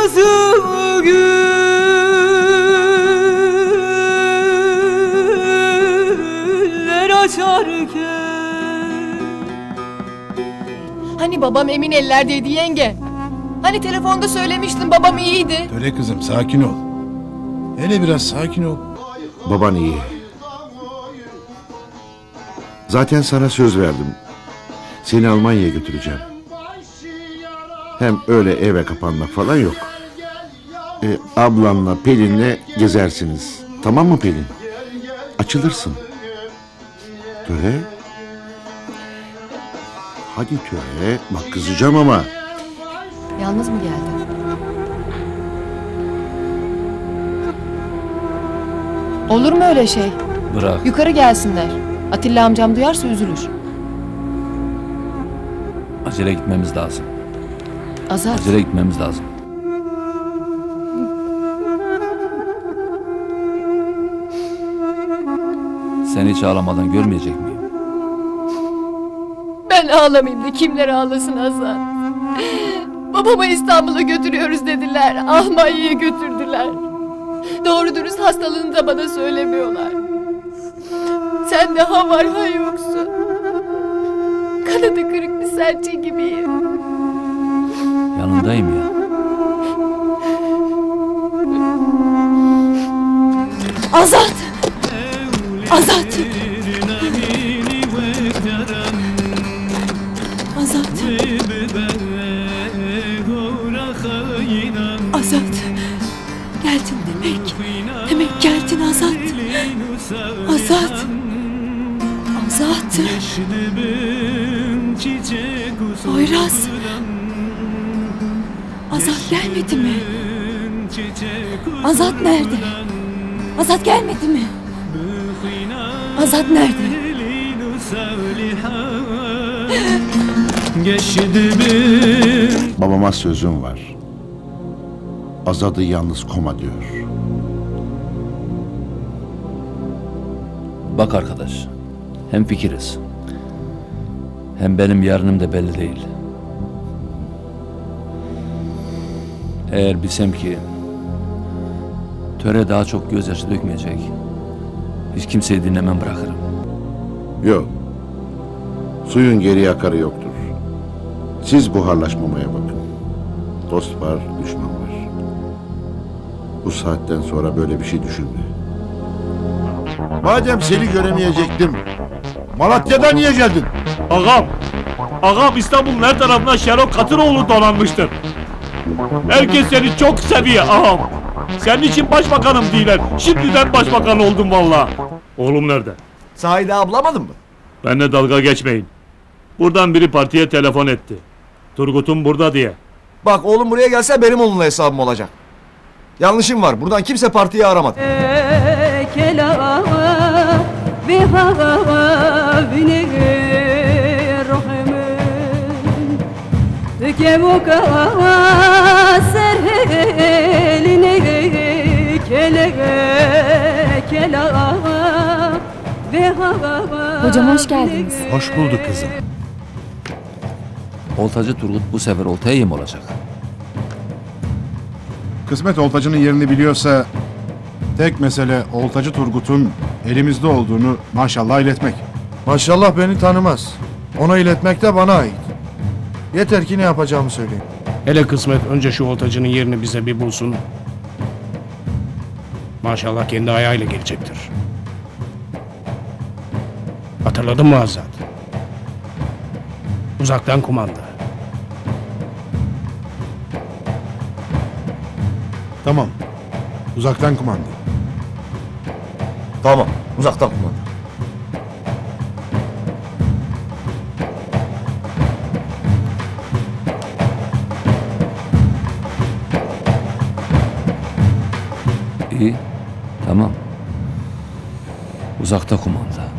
nasıl güller açarken. Hani babam emin ellerdeydi yenge? Hani telefonda söylemiştin babam iyiydi? Öyle kızım, sakin ol. Hele biraz sakin ol. Baban iyi. Zaten sana söz verdim. Seni Almanya'ya götüreceğim. Hem öyle eve kapanmak falan yok. Ablanla Pelin'le gezersiniz. Tamam mı Pelin? Açılırsın. Töre. Hadi Töre. Bak kızacağım ama. Yalnız mı geldi? Olur mu öyle şey? Bırak. Yukarı gelsinler. Atilla amcam duyarsa üzülür. Acele gitmemiz lazım. Azat. Acele gitmemiz lazım. Sen hiç ağlamadan görmeyecek miyim? Ben ağlamayayım da kimler ağlasın Azat? Babamı İstanbul'a götürüyoruz dediler. Almanya'ya götürdüler. Doğru dürüst hastalığını da bana söylemiyorlar. Sen de ha var ha yoksun. Kanadı kırık bir serçe gibiyim. Yanındayım ya. Azat! Azat! Azat! Azat! Geldin demek. Demek geldin Azat. Azat! Azat! Poyraz! Azat gelmedi mi? Azat nerede? Azat gelmedi mi? Azat nerede? Babama sözüm var. Azad'ı yalnız koma diyor. Bak arkadaş. Hem fikiriz. Hem benim yarınım da belli değil. Eğer bilsem ki Töre daha çok gözyaşı dökmeyecek, hiç kimseyi dinlemem, bırakırım. Yok. Suyun geri akarı yoktur. Siz buharlaşmamaya bakın. Dost var, düşman var. Bu saatten sonra böyle bir şey düşünme. Madem seni göremeyecektim, Malatya'dan niye geldin? Ağam İstanbul'un her tarafına Şenol Katıroğlu donanmıştır. Herkes seni çok seviyor ağam. Senin için başbakanım değiller. Şimdiden başbakan oldum vallahi. Oğlum nerede? Sahide ablamadın mı? Benimle dalga geçmeyin. Buradan biri partiye telefon etti. Turgut'um burada diye. Bak oğlum buraya gelse benim onunla hesabım olacak. Yanlışım var. Buradan kimse partiyi aramadı. Hocam hoş geldiniz. Hoş bulduk kızım. Oltacı Turgut bu sefer oltaya yem olacak. Kısmet oltacının yerini biliyorsa tek mesele oltacı Turgut'un elimizde olduğunu maşallah iletmek. Maşallah beni tanımaz. Ona iletmek de bana ait. Yeter ki ne yapacağımı söyleyeyim. Hele kısmet önce şu oltacının yerini bize bir bulsun. Maşallah kendi ayağıyla gelecektir. Hatırladın mı Azat? Uzaktan kumanda. Tamam. Uzaktan kumanda. Tamam. Uzaktan kumanda. İyi. Tamam. Uzakta kumanda.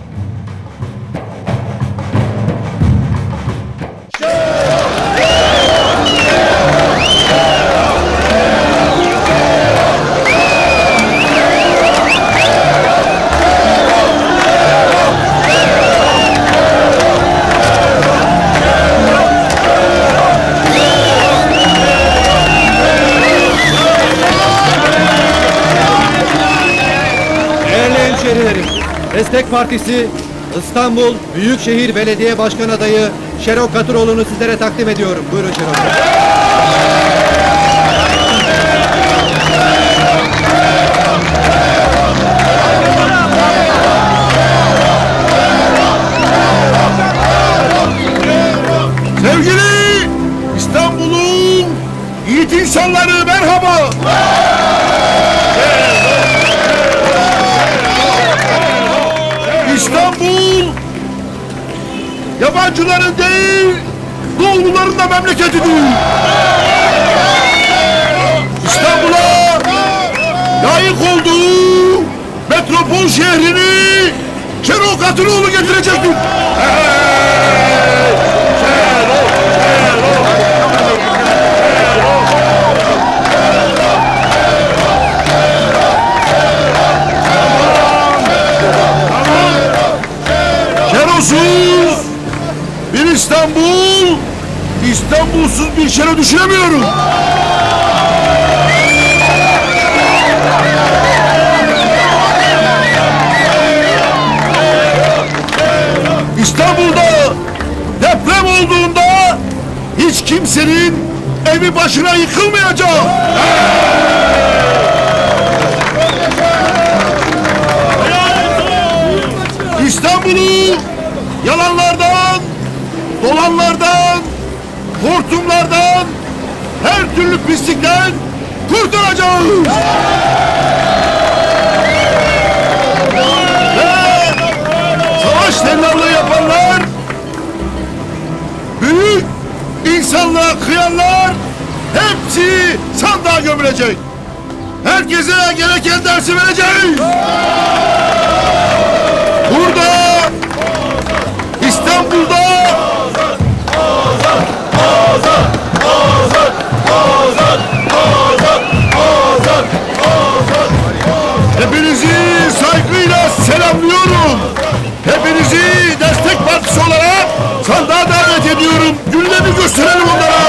Destek Partisi İstanbul Büyükşehir Belediye Başkan Adayı Şenol Katıroğlu'nu sizlere takdim ediyorum. Buyurun Şenol Bey. Sevgili İstanbul'un yiğit insanları merhaba. İstanbul yabancıların değil, doğuluların da memleketidir. İstanbul'a layık olduğu metropol şehrini Şenol Katıroğlu getirecektir. Şenolsuz bir İstanbul, İstanbulsuz bir şehre düşünemiyorum. İstanbul'da deprem olduğunda hiç kimsenin evi başına yıkılmayacak. İstanbul'u yalanlardan, dolanlardan, hortumlardan, her türlü pislikten kurtaracağız. Ve savaş tellallığı yapanlar, büyük insanlığa kıyanlar hepsi sandığa gömülecek. Herkese gereken dersi vereceğiz. Burada İstanbul'da hepinizi saygıyla selamlıyorum. Hepinizi Destek Partisi olarak sandığa davet ediyorum. Günlerini gösterelim onlara.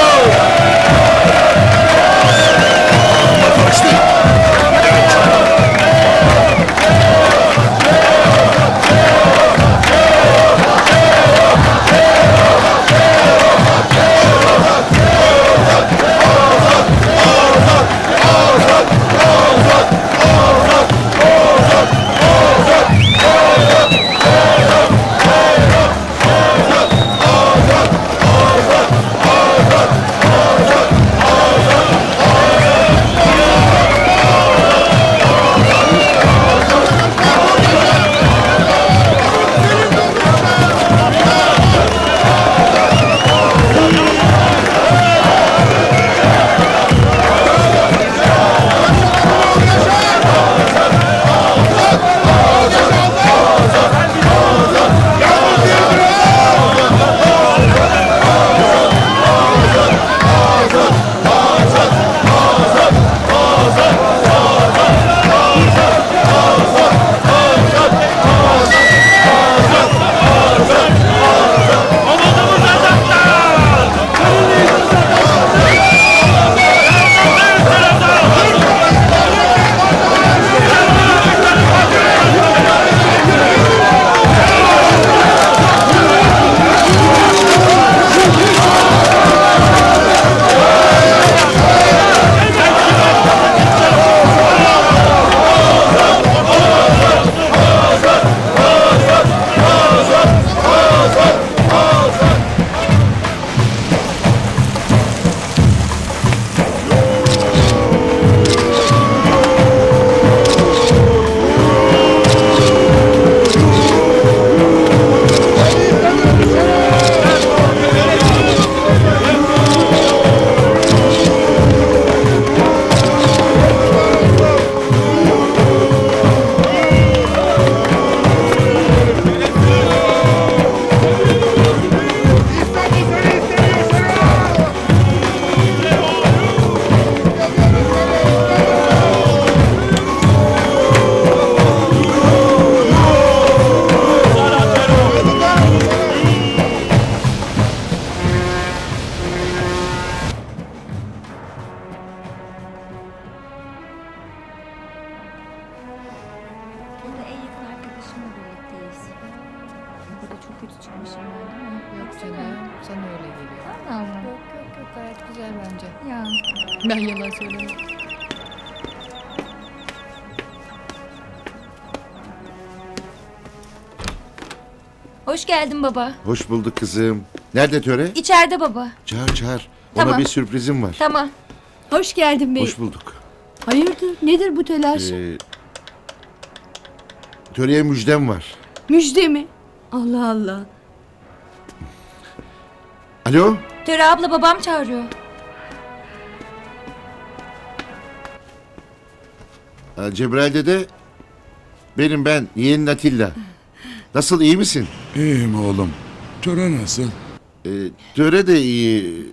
çok kötü çıkmışım ben değil mi? Yok canım, sana öyle geliyor. Allah Allah. Yok, gayet güzel bence. Ya. Ben yalan söylemem. Hoş geldin baba. Hoş bulduk kızım. Nerede töre? İçeride baba. Çağır. Ona Tamam. bir sürprizim var. Tamam. Hoş geldin bey. Hoş bulduk. Hayırdır? Nedir bu telaş? Töreye müjdem var. Müjde mi? Allah Allah. Alo? Töre abla babam çağırıyor. Cebrail dede. Ben yeğenin Atilla. Nasıl, iyi misin? İyiyim oğlum. Töre nasıl? Töre de iyi.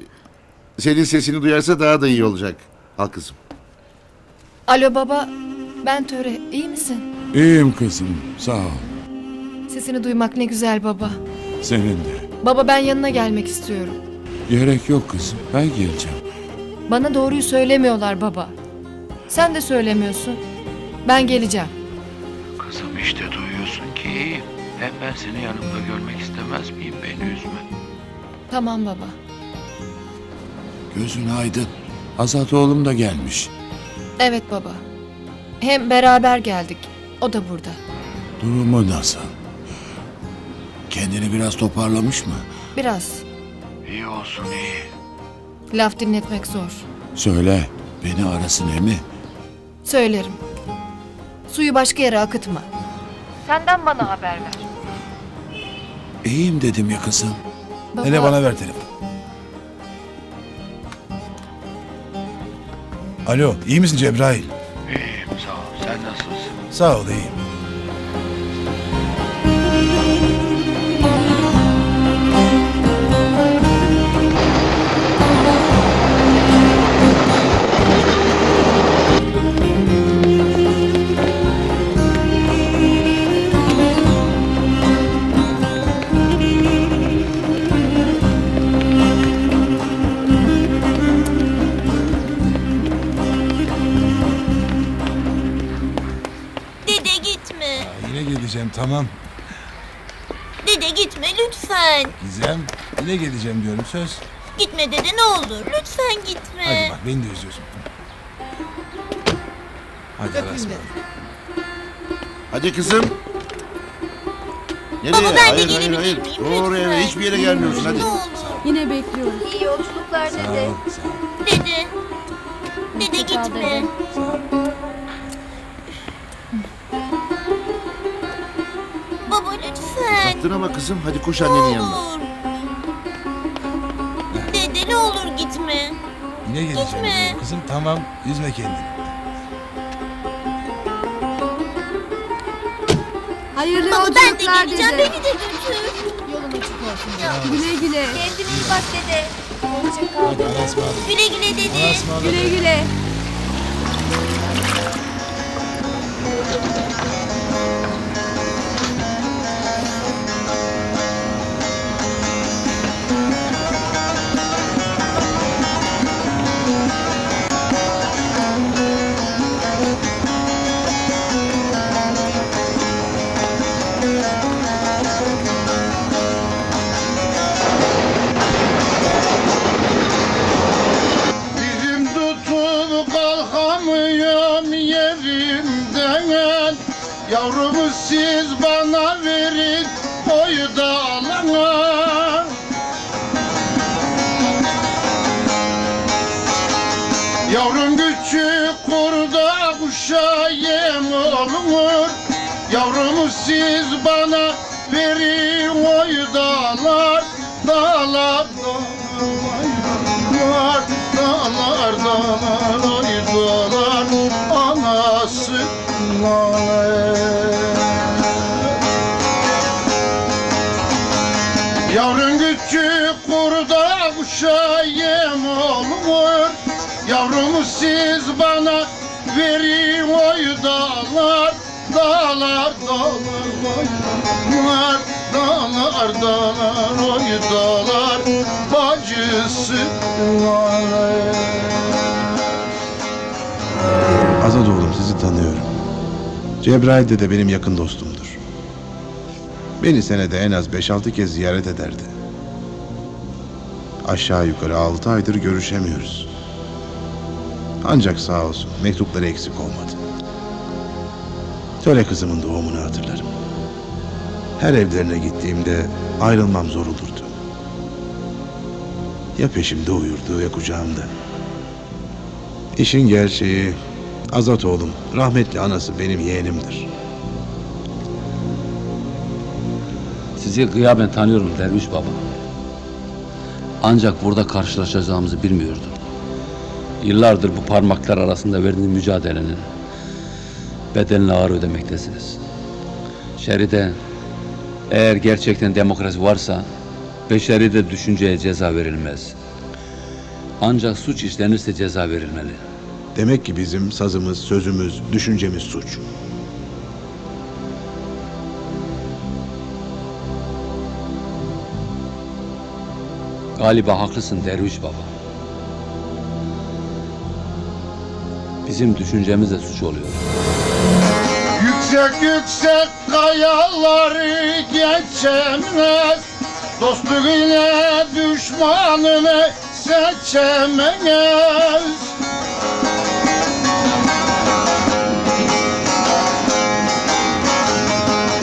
Senin sesini duyarsa daha da iyi olacak. Al kızım. Alo baba, ben Töre. İyi misin? İyiyim kızım. Sağ ol. Sesini duymak ne güzel baba. Senin de. Baba ben yanına gelmek istiyorum. Gerek yok kızım. Ben geleceğim. Bana doğruyu söylemiyorlar baba. Sen de söylemiyorsun. Ben geleceğim. Kızım işte duyuyorsun ki iyiyim. Hem ben seni yanımda görmek istemez miyim? Beni üzme. Tamam baba. Gözün aydın. Azat oğlum da gelmiş. Evet baba. Hem beraber geldik. O da burada. Durumu nasıl? Kendini biraz toparlamış mı? Biraz. İyi olsun iyi. Laf dinletmek zor. Söyle. Beni arasın emi. Söylerim. Suyu başka yere akıtma. Senden bana haber ver. İyiyim dedim ya kızım. Baba, Hele bana ver telefon. Alo, iyi misin Cebrail? İyiyim sağ ol. Sen nasılsın? Sağ ol, iyiyim. Dede gitme. Yine geleceğim, tamam. Dede gitme lütfen. Gizem, yine geleceğim diyorum, söz. Gitme dede ne olur. Lütfen gitme. Hadi bak, beni de üzüyorsun. Hadi Aras. Hadi kızım. Nereye? Baba, ben de hayır, gelebilir hayır. miyim Doğru lütfen? eve, hiçbir yere gelmiyorsun hadi. Ne olur. Yine bekliyorum. İyi yolculuklar Sağ dede. ol, sağ ol. Dede. Dede gitme. Baba lütfen. Baktın ama kızım, hadi koş annenin Ne yanına. olur. Dede ne olur gitme. Yine geleceğim Gitme. diyorum kızım, tamam. Üzme kendini. Hayırlı Baba ben de yolculuklar geleceğim. dede. Beni de götür. Yolun açık olsun. Güle güle. Kendine iyi bak dede. Hoşça kal. Hadi Aras bağlı. Güle güle dede. Aras bağlı. Güle güle. Dizim tutup kalkamıyorum yerimden. Yavrumu siz bana verin koy dağlana. Yavrum küçük kurda kuşa yem olur. Yavrumu siz bana verin oy dağlar, dağlar, dağlar, dağlar, dağlar, oy dağlar, anası Yavrum küçük kurda kuşa yem olur. Yavrumu siz bana verin oy dağlar, dağlar, dağlar, oy dağlar, dağlar, dağlar, oy dağlar, bacısı Azat oğlum sizi tanıyorum. Cebrail de benim yakın dostumdur. Beni senede en az 5-6 kez ziyaret ederdi. Aşağı yukarı 6 aydır görüşemiyoruz. Ancak sağ olsun mektupları eksik olmadı. Töle kızımın doğumunu hatırlarım. Her evlerine gittiğimde ayrılmam zor olurdu. Ya peşimde uyurdu ya kucağımda. İşin gerçeği Azat oğlum, rahmetli anası benim yeğenimdir. Sizi gıyaben tanıyorum Derviş Baba. Ancak burada karşılaşacağımızı bilmiyordum. Yıllardır bu parmaklar arasında verdiğiniz mücadelenin bedelini ağır ödemektesiniz. Şeride, eğer gerçekten demokrasi varsa beşeri de düşünceye ceza verilmez. Ancak suç işlenirse ceza verilmeli. Demek ki bizim sazımız, sözümüz, düşüncemiz suç. Galiba haklısın Derviş Baba. Bizim düşüncemiz de suç oluyor. Yüksek yüksek kayaları geçemez, dostluk ile düşmanını seçemez.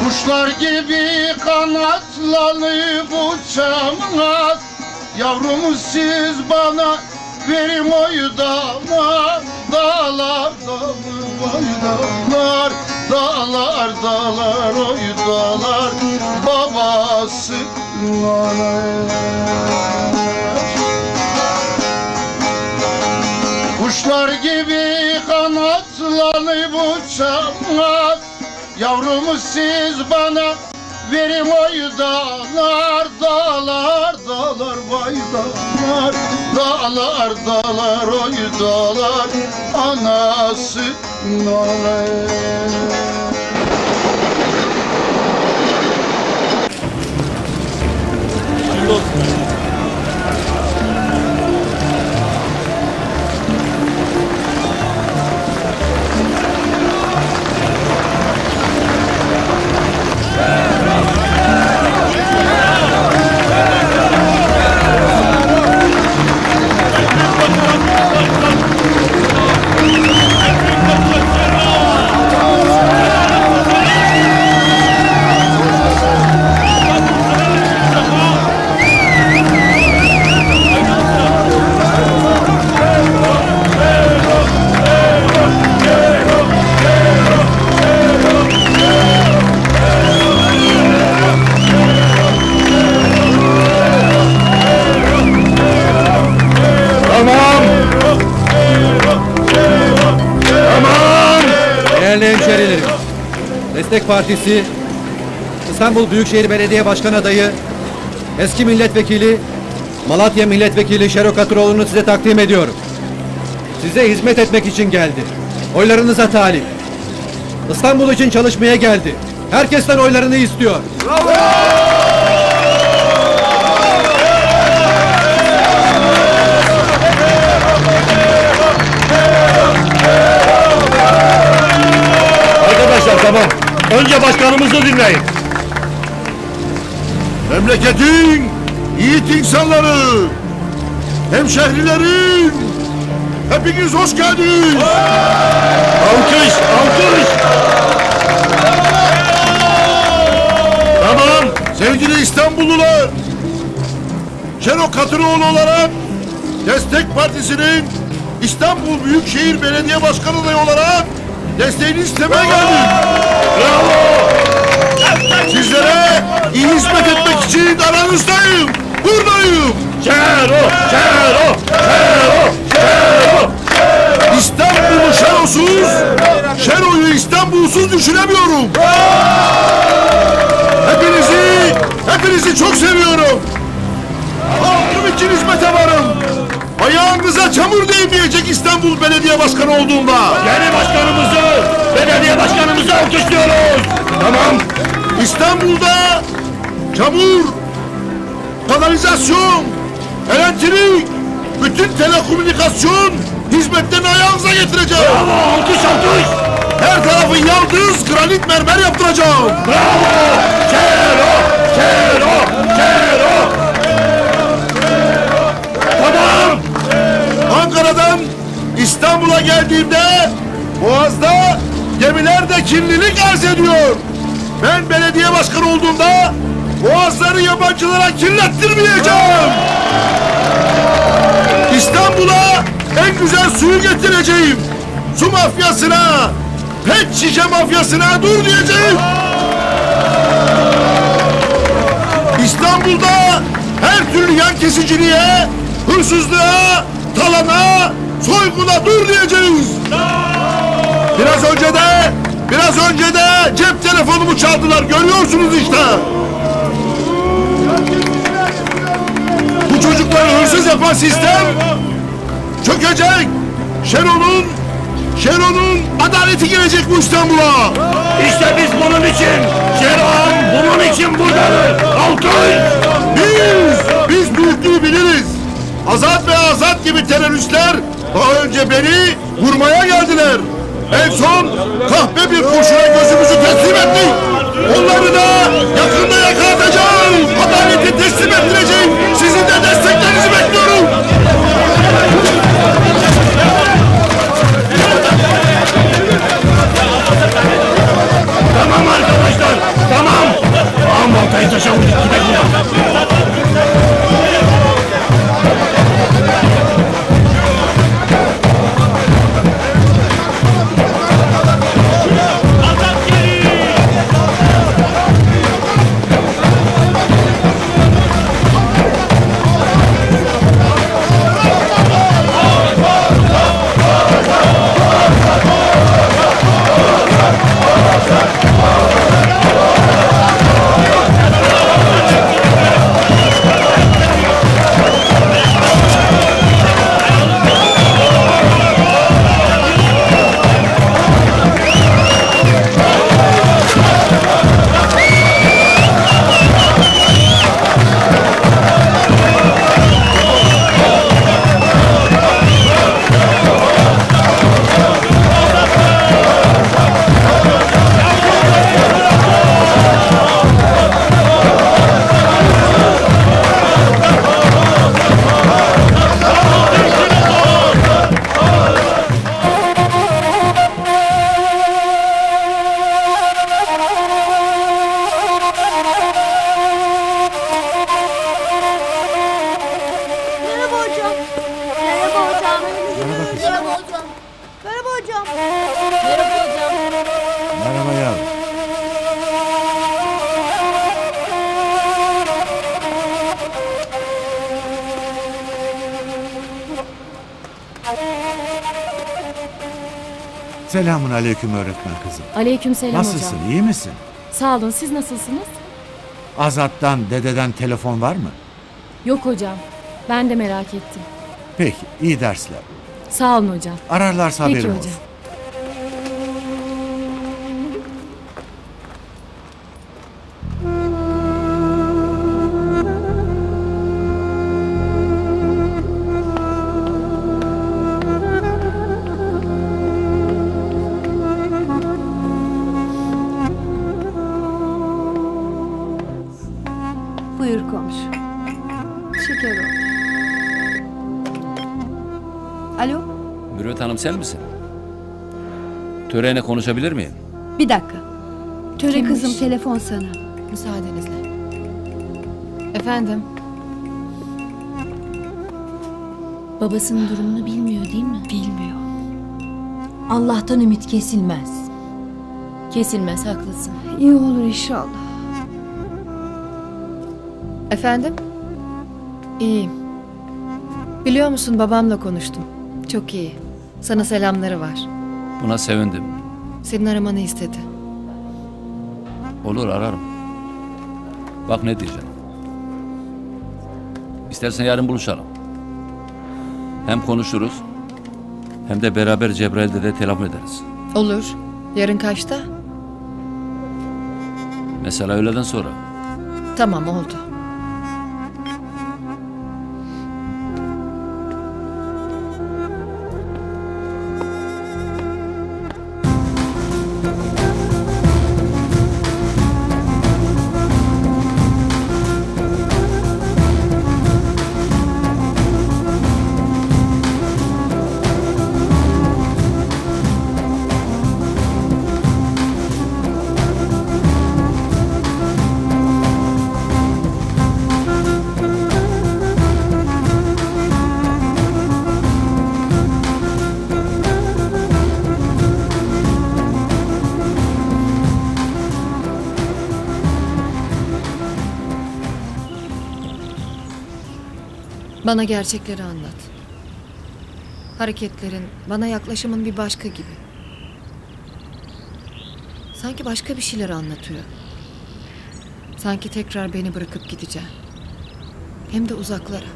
Kuşlar gibi kanatlanıp uçamaz, yavrum siz bana verin oy dağlar, dağlar, dağlar, oy dağlar, dağlar, dağlar, oy dağlar, babası kuşlar gibi kanatlanıp uçamaz, yavrum siz bana verin oy dağlar, dağlar, dağlar, vay dağlar, dağlar, dağlar, oy dağlar, anası nane. Destek Partisi, İstanbul Büyükşehir Belediye Başkan Adayı, eski milletvekili, Malatya Milletvekili Şero Katıroğlu'nu size takdim ediyorum. Size hizmet etmek için geldi. Oylarınıza talip. İstanbul için çalışmaya geldi. Herkesten oylarını istiyor. Bravo! Arkadaşlar tamam. Önce başkanımızı dinleyin. Memleketin yiğit insanları, hemşehrilerim, hepiniz hoş geldiniz. Alkış, alkış. Tamam, sevgili İstanbullular, Şero Katıroğlu olarak Destek Partisi'nin İstanbul Büyükşehir Belediye Başkanı adayı olarak desteğini istemeye geldim. Bravo! Sizlere iyi hizmet etmek için aranızdayım. Buradayım. Şero, Şero, Şero, Şero. İstanbul'u Şero'suz, Şero'yu İstanbul'suz düşünemiyorum. Hepinizi çok seviyorum. Halkım için hizmete varım. Ayağınıza çamur değmeyecek İstanbul Belediye Başkanı olduğumda. Yeni başkanımızı, belediye başkanımızı alkışlıyoruz. Tamam. İstanbul'da çamur, kanalizasyon, elektrik, bütün telekomünikasyon hizmetlerini ayağınıza getireceğim. Bravo, alkış, alkış. Her tarafı yaldız, granit mermer yaptıracağım. Bravo! Şero! Şero! Şero! Tamam! Ankara'dan İstanbul'a geldiğimde Boğaz'da gemiler de kirlilik arz ediyor. Ben belediye başkanı olduğumda Boğazları yabancılara kirlettirmeyeceğim. İstanbul'a en güzel suyu getireceğim. Su mafyasına, pet şişe mafyasına dur diyeceğim. İstanbul'da her türlü yan kesiciliğe, hırsızlığa, talana, soyguna dur diyeceğiz. Biraz önce de cep telefonumu çaldılar, görüyorsunuz işte. Bu çocukları hırsız yapan sistem çökecek. Şero'nun adaleti gelecek bu İstanbul'a. İşte biz bunun için, Şeron bunun için buradayız. Alkış! Biz büyüklüğü biliriz. Azat gibi teröristler daha önce beni vurmaya geldiler. En son kahpe bir kurşuna gözümüzü teslim ettik. Onları da yakında yakalatacağım. Adaleti teslim ettireceğim. Sizin de desteklerinizi bekliyorum. Tamam arkadaşlar, tamam. Ağam baltayı taşa vurdu, gidelim. Selamun aleyküm öğretmen kızım. Aleykümselam hocam. Nasılsın, iyi misin? Sağ olun, siz nasılsınız? Azat'tan, dededen telefon var mı? Yok hocam, ben de merak ettim. Peki, iyi dersler. Sağ olun hocam. Ararlarsa Peki haberim hocam. olsun. Buyur komşu. Şeker ol. Alo, Mürüvvet Hanım sen misin? Törene konuşabilir miyim? bir dakika. Töre Kimmiş? kızım, telefon sana. Müsaadenizle. Efendim? Babasının durumunu bilmiyor değil mi? Bilmiyor. Allah'tan ümit kesilmez. Kesilmez, haklısın. İyi olur inşallah. Efendim? İyiyim. Biliyor musun, babamla konuştum. Çok iyi. Sana selamları var. Buna sevindim. Senin aramanı istedi. Olur ararım. Bak ne diyeceğim. İstersen yarın buluşalım. Hem konuşuruz hem de beraber Cebrail'de de telafi ederiz. Olur. Yarın kaçta? Mesela öğleden sonra. Tamam, oldu. Bana gerçekleri anlat. Hareketlerin, bana yaklaşımın bir başka gibi. Sanki başka bir şeyler anlatıyor. Sanki tekrar beni bırakıp gideceğim. Hem de uzaklara.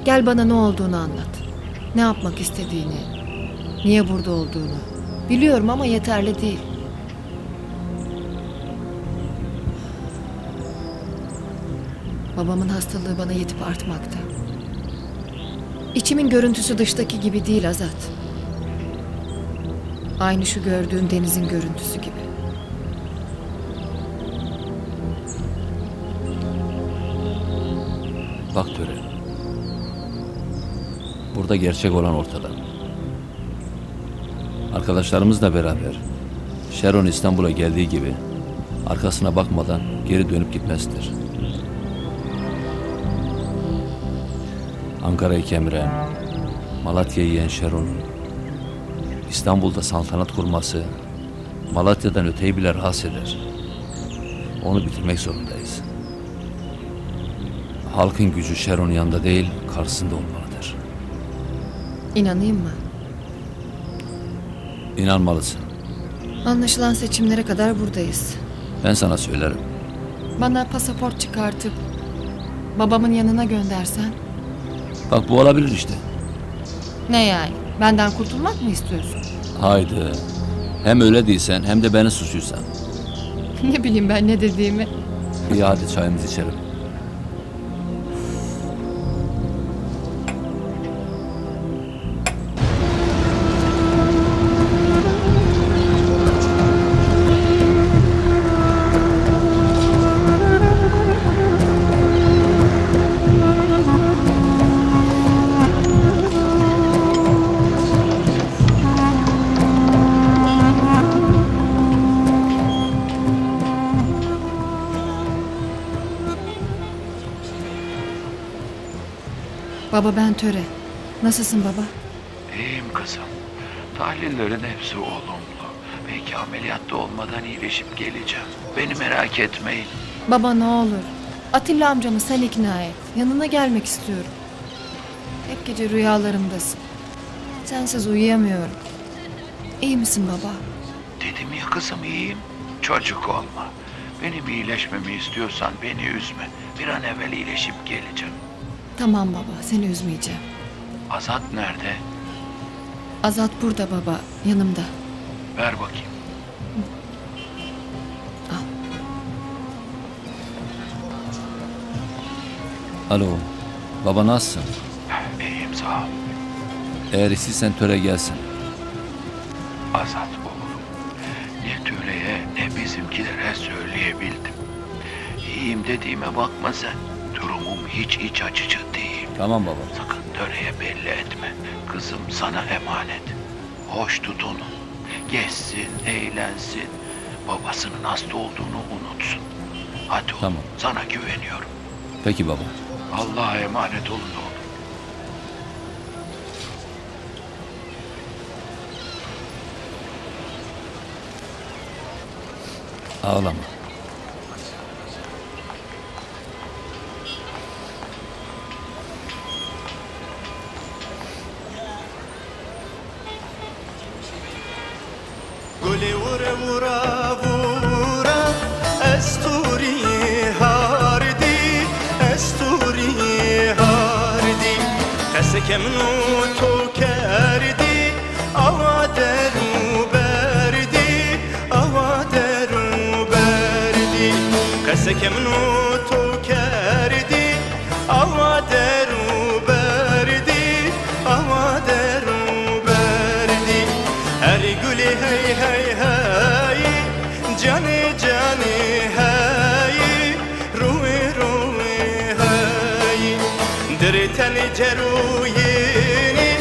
Gel bana ne olduğunu anlat. Ne yapmak istediğini, niye burada olduğunu. Biliyorum ama yeterli değil. Babamın hastalığı bana yetip artmakta. İçimin görüntüsü dıştaki gibi değil Azat. Aynı şu gördüğün denizin görüntüsü gibi. Bak Töre. Burada gerçek olan ortada. Arkadaşlarımızla beraber Şeron İstanbul'a geldiği gibi arkasına bakmadan geri dönüp gitmezdir. Ankara'yı kemiren, Malatya'yı yiyen Şeron'un İstanbul'da saltanat kurması Malatya'dan öteyi bile rahatsız eder. Onu bitirmek zorundayız. Halkın gücü Şeron'un yanında değil, karşısında olmalıdır. İnanayım mı? İnanmalısın. Anlaşılan seçimlere kadar buradayız. Ben sana söylerim. Bana pasaport çıkartıp babamın yanına göndersen. Bak bu olabilir işte. Ne yani? Benden kurtulmak mı istiyorsun? Haydi. Hem öyle değilsen hem de beni suçluysan. Ne bileyim ben ne dediğimi. İyi hadi çayımızı içelim. Baba ben Töre. Nasılsın baba? İyiyim kızım. Tahlillerin hepsi olumlu. Belki ameliyatta olmadan iyileşip geleceğim. Beni merak etmeyin. Baba ne olur. Atilla amcamı sen ikna et. Yanına gelmek istiyorum. Hep gece rüyalarımdasın. Sensiz uyuyamıyorum. İyi misin baba? Dedim ya kızım, iyiyim. Çocuk olma. Benim iyileşmemi istiyorsan beni üzme. Bir an evvel iyileşip geleceğim. Tamam baba, seni üzmeyeceğim. Azat nerede? Azat burada baba, yanımda. Ver bakayım. Alo. Baba nasılsın? İyiyim sağ ol. Eğer istersen Töre gelsin. Azat oğlum. Ne Töre'ye ne bizimkilere söyleyebildim. İyiyim dediğime bakma sen. Durumum hiç iç açıcı değil. Tamam baba. Sakın Töre'ye belli etme. Kızım sana emanet. Hoş tut onu. Gezsin, eğlensin. Babasının hasta olduğunu unutsun. Hadi oğlum, tamam. Sana güveniyorum. Peki baba. Allah'a emanet olun oğlum. Ağlama. گلی ورا ورا استوری هاردی استوری هاردی کسی که منو تو کردی آوا درو بردی آوا درو بردی کسی که منو تو کردی آوا درو بردی آوا درو بردی هر گلی هی هی هی جانی جانی هی روی روی هی در تنی جرویینی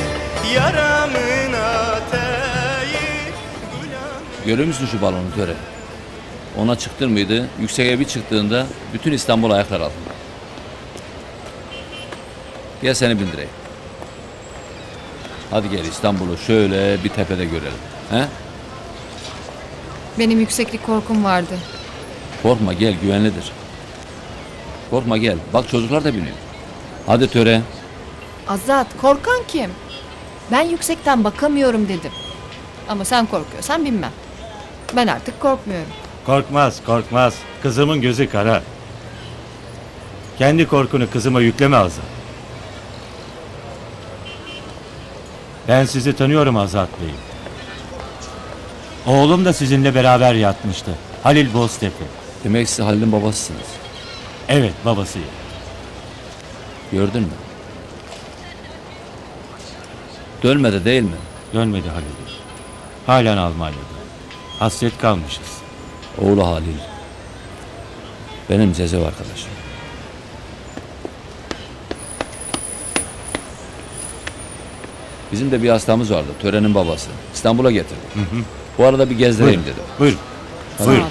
yaramın ateyi. Görüyor musun şu balonu Töre? Ona çıktın mıydı? Yükseğe bir çıktığında bütün İstanbul ayaklar altında. Gel seni bindireyim. Hadi gel İstanbul'u şöyle bir tepede görelim. He? Benim yükseklik korkum vardı. Korkma gel, güvenlidir. Korkma gel. Bak çocuklar da biniyor. Hadi töre. Azat, korkan kim? Ben yüksekten bakamıyorum dedim. Ama sen korkuyorsan bilmem. Ben artık korkmuyorum. Korkmaz, korkmaz. Kızımın gözü kara. Kendi korkunu kızıma yükleme Azat. Ben sizi tanıyorum Azat Bey. Oğlum da sizinle beraber yatmıştı. Halil Boztepe. Demek siz Halil'in babasısınız. Evet, babasıyım. Gördün mü? Dönmedi değil mi? Dönmedi Halil. Halen Almanya'da. Hasret kalmışız. Oğlu Halil. Benim Cezev arkadaşım. Bizim de bir hastamız vardı. Törenin babası. İstanbul'a getirdik. Bu arada bir gezdireyim dedim. Buyurun. Buyurun.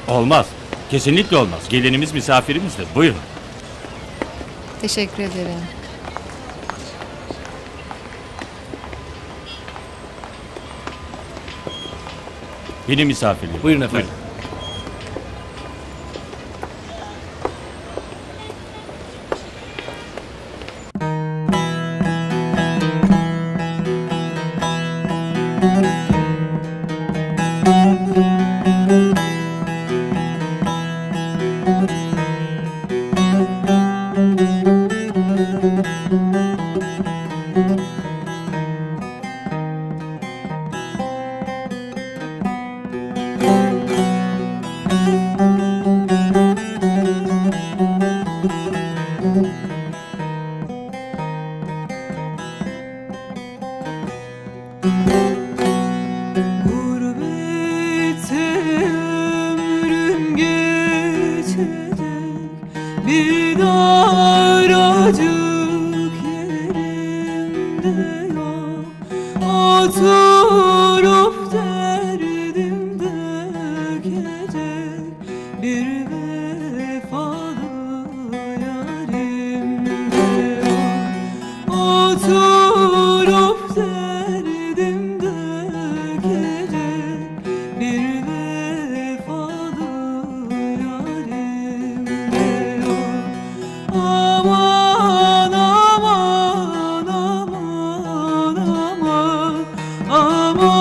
Olmaz. Kesinlikle olmaz. Gelinimiz misafirimizdir. Buyurun. Teşekkür ederim. Benim misafirlerim. Buyurun efendim. Gurbette ömrüm geçecek, bir daracık yerimde yok. Oturup derdim dökecek bir vefalı yarimde yok. Oturup derdim dökecek bir vefalı yarimde yok. Aman aman aman aman aman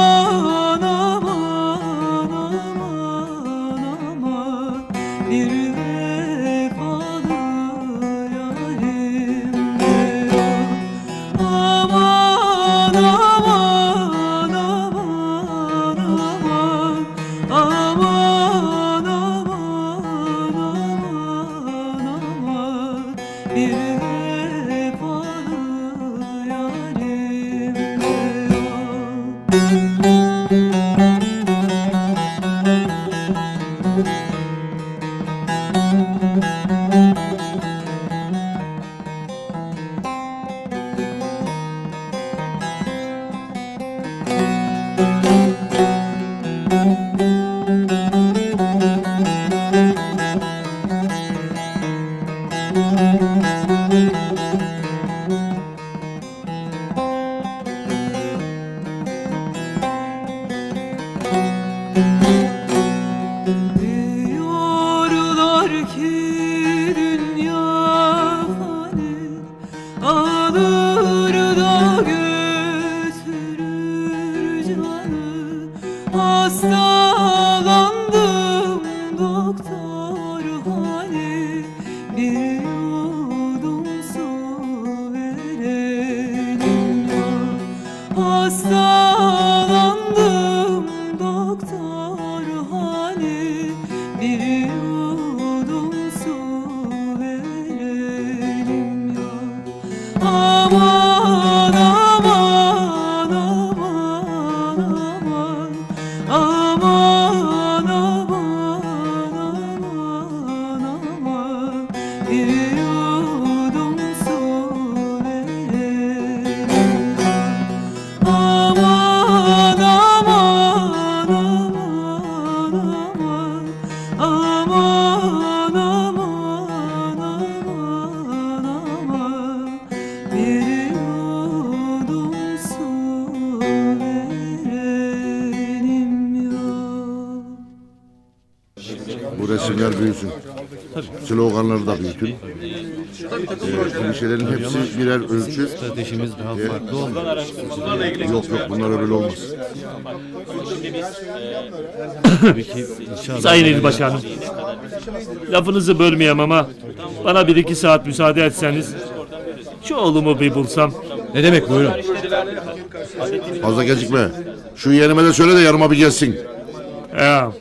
sloganları da büyütün. Klişelerin hepsi birer ölçü. Stratejimiz daha farklı olmalı. Yok bunlar öyle olmaz. Sayın İl Başkanım, lafınızı bölmeyeyim ama bana 1-2 saat müsaade etseniz şu oğlumu bir bulsam. Ne demek, buyurun. Fazla gecikme. Şu yeğenime de söyle de yanıma bir gelsin. Ya,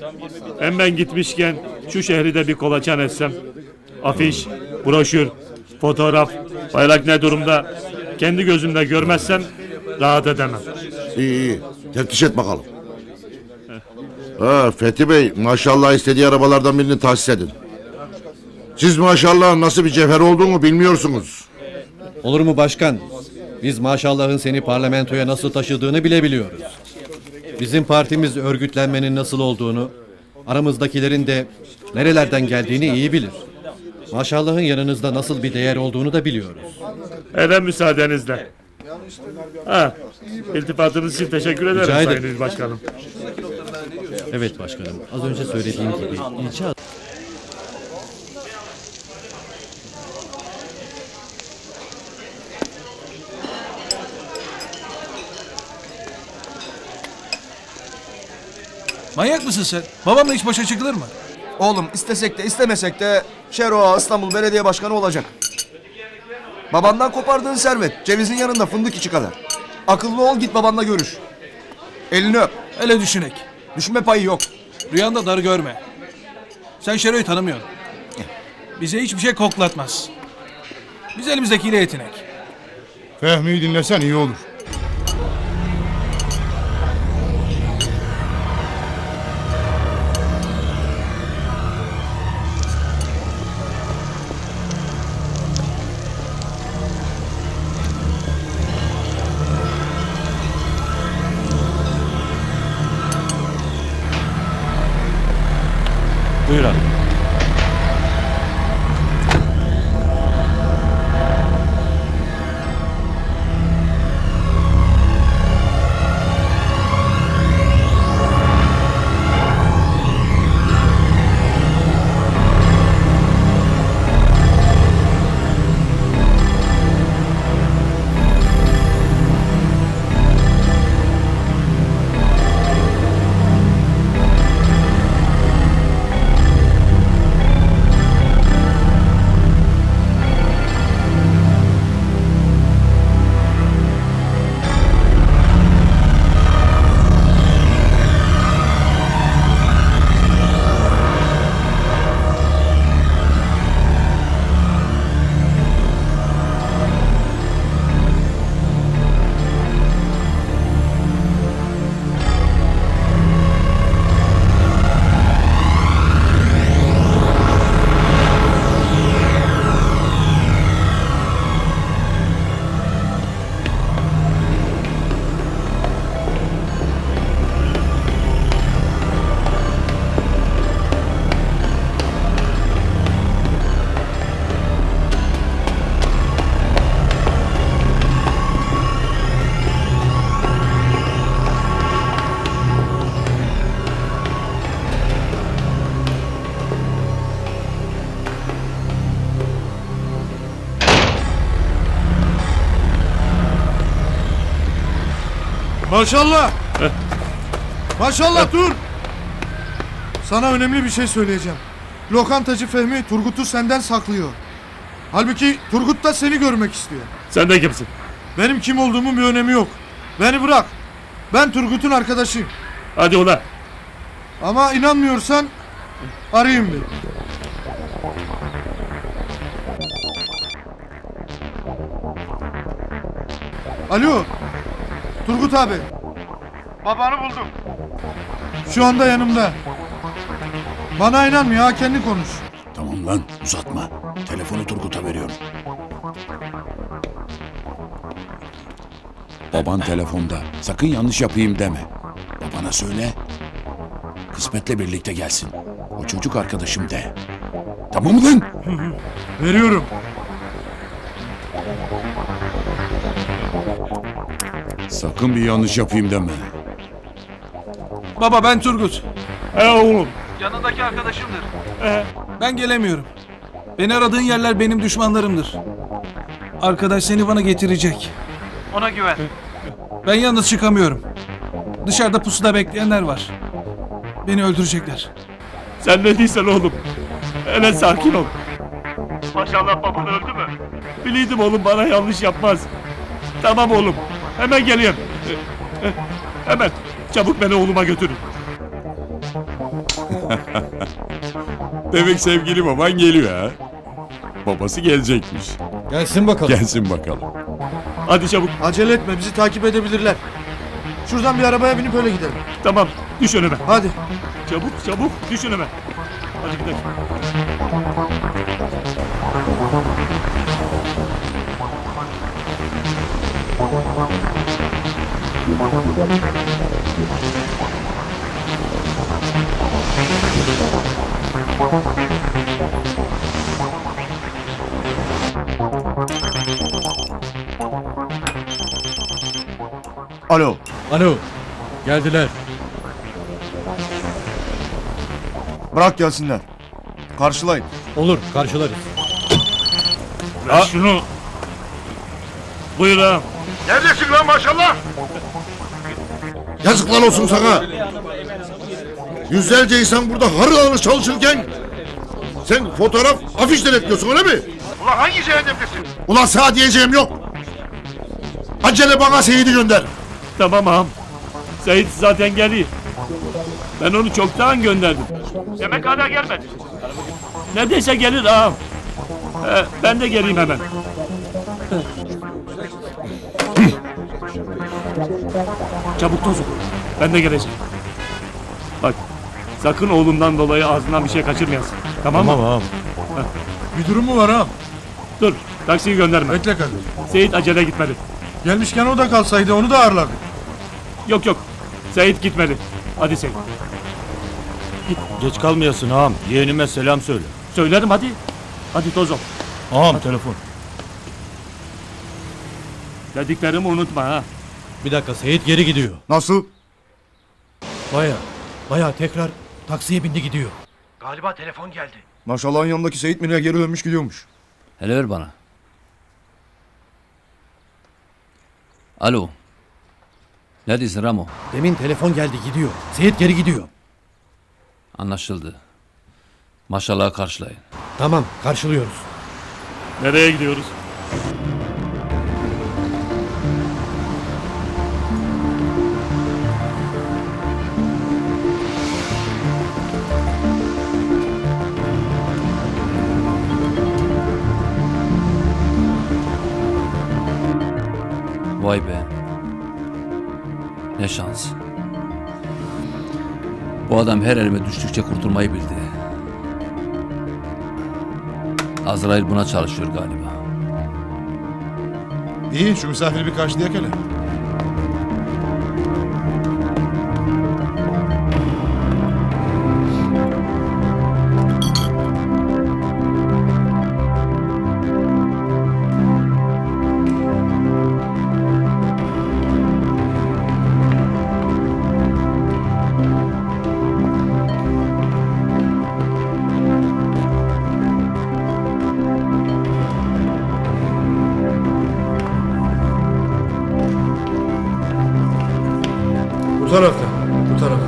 hem ben gitmişken şu şehri de bir kolaçan etsem. Afiş, broşür, fotoğraf, bayrak ne durumda kendi gözümle görmezsem rahat edemem. İyi. Teftiş et bakalım. Fethi Bey, maşallah istediği arabalardan birini tahsis edin. Siz maşallah nasıl bir cevher olduğunu bilmiyorsunuz. Olur mu başkan? Biz maşallahın seni parlamentoya nasıl taşıdığını bile biliyoruz. Bizim partimiz örgütlenmenin nasıl olduğunu, aramızdakilerin de nerelerden geldiğini iyi bilir. Maşallahın yanınızda nasıl bir değer olduğunu da biliyoruz. Eden müsaadenizle. İltifatınız için teşekkür ederim Sayın İl Başkanım. Evet başkanım, az önce söylediğim gibi ilçe... Manyak mısın sen? Babamla hiç başa çıkılır mı? Oğlum istesek de istemesek de Şero İstanbul Belediye Başkanı olacak. Babandan kopardığın servet cevizin yanında fındık içi kadar. Akıllı ol, git babanla görüş. Elini öp. Öyle düşünek. Düşünme payı yok. Rüyanda dar görme. Sen Şero'yu tanımıyorsun. Bize hiçbir şey koklatmaz. Biz elimizdekiyle yetinek. Fehmi'yi dinlesen iyi olur. Buyur abi. Maşallah. Maşallah dur. Sana önemli bir şey söyleyeceğim. Lokantacı Fehmi Turgut'u senden saklıyor. Halbuki Turgut da seni görmek istiyor. Sen de kimsin? Benim kim olduğumun bir önemi yok. Beni bırak. Ben Turgut'un arkadaşıyım. Hadi ulan. Ama inanmıyorsan arayayım bir. Alo. Turgut abi. Babanı buldum. Şu anda yanımda. Bana inanmıyor, ha kendi konuş. Tamam lan uzatma. Telefonu Turgut'a veriyorum. Baban telefonda. Sakın yanlış yapayım deme. Babana söyle. Kısmet'le birlikte gelsin. O çocuk arkadaşım de. Tamam mı lan? Veriyorum. Sakın bir yanlış yapayım deme. Baba ben Turgut. Oğlum. Yanındaki arkadaşımdır. Ben gelemiyorum. Beni aradığın yerler benim düşmanlarımdır. Arkadaş seni bana getirecek. Ona güven. Ben yalnız çıkamıyorum. Dışarıda pusuda bekleyenler var. Beni öldürecekler. Sen ne değilsen oğlum. Hele sakin ol. Maşallah baban öldü mü? Biliydim oğlum bana yanlış yapmaz. Tamam oğlum. Hemen geliyorum. Hemen. Çabuk beni oğluma götürün. Demek sevgili baban geliyor ha. Babası gelecekmiş. Gelsin bakalım. Gelsin bakalım. Hadi çabuk. Acele etme, bizi takip edebilirler. Şuradan bir arabaya binip öyle gidelim. Tamam. Düş önüme. Hadi. Çabuk. Düş önüme. Hadi gidelim. Alo. Alo. Geldiler. Bırak gelsinler. Karşılayın. Olur, karşılarız. Ver şunu. Buyur ağam. Neredesin lan maşallah? Yazıklar olsun sana. Yüzlerce insan burada harıl harıl çalışırken sen fotoğraf afiş denetliyorsun öyle mi? Ulan hangi cehennemdesin? Ulan sana diyeceğim yok. Acele bana Seyit'i gönder. Tamam ağam. Seyit zaten geliyor. Ben onu çoktan gönderdim. Demek hala gelmedi. Neredeyse gelir ağam. Ben de geleyim hemen. Çabuk Tosun. Ben de geleceğim. Bak. Sakın oğlumdan dolayı ağzından bir şey kaçırmayasın. Tamam mı? Tamam ağam. Bir durum mu var ağam? Dur. Taksiyi gönderme. Bekle kardeş. Seyit acele gitmedi. Gelmişken o da kalsaydı onu da ağırladık. Yok. Seyit gitmedi. Hadi Seyit. Geç kalmayasın ağam. Yeğenime selam söyle. Söylerim hadi. Hadi Tozom. Ağam telefon. Dediklerimi unutma ha. Bir dakika, Seyit geri gidiyor. Nasıl? Baya tekrar taksiye bindi gidiyor. Galiba telefon geldi. Maşallahın yanındaki Seyit Mine'ye geri dönmüş gidiyormuş. Hele ver bana. Alo. Neredesin Ramo? Demin telefon geldi, gidiyor. Seyit geri gidiyor. Anlaşıldı. Maşallah karşılayın. Tamam, karşılıyoruz. Nereye gidiyoruz? Vay be. Ne şans. Bu adam her elime düştükçe kurtulmayı bildi. Azrail buna çalışıyor galiba. İyi, şu misafiri bir karşılayak hele. Bu tarafta. Bu taraf.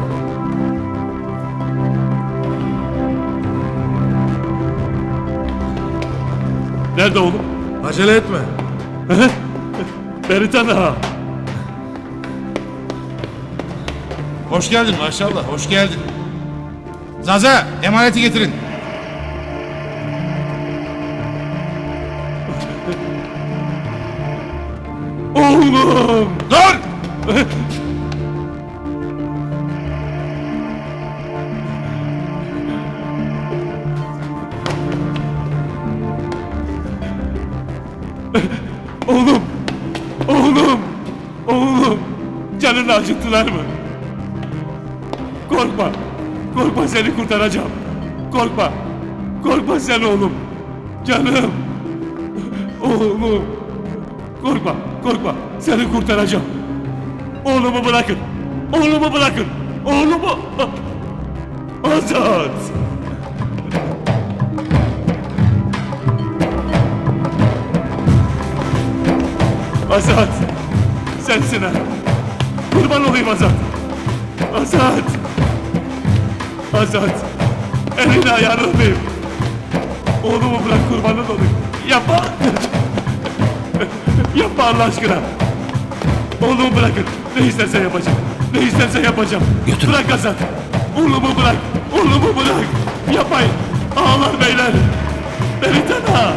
Nerede oğlum? Acele etme. Beritan ağa. Hoş geldin maşallah, hoş geldin. Zaza, emaneti getirin. Oğlum! Dur! Oğlum! Oğlum! Oğlum! Canını acıttılar mı? Korkma! Korkma, seni kurtaracağım. Korkma! Korkma sen oğlum! Canım! Oğlum! Korkma! Seni kurtaracağım. Oğlumu bırakın! Oğlumu bırakın! Oğlumu! Azat! Azat. Sensin ha. Kurban olayım Azat. Azat. Azat. Elini ayağını öpeyim. Oğlumu bırak kurbanın olayım. Yapma. Yapma Allah aşkına. Oğlumu bırakın. Ne istersen yapacağım. Ne istersen yapacağım. Götür. Bırak Azat. Oğlumu bırak. Oğlumu bırak. Yapmayın. Ağlar beyler. Beni tanı.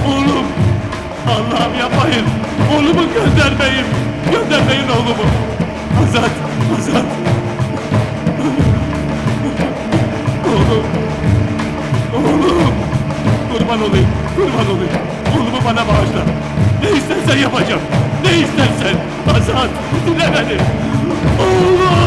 Oğlum. Allah'ım yapmayın. Oğlumu göndermeyin. Göndermeyin oğlumu. Azat. Azat. Oğlum. Oğlum. Kurban olayım. Kurban olayım. Oğlumu bana bağışla. Ne istersen yapacağım. Ne istersen. Azat. Dinle beni. Oğlum.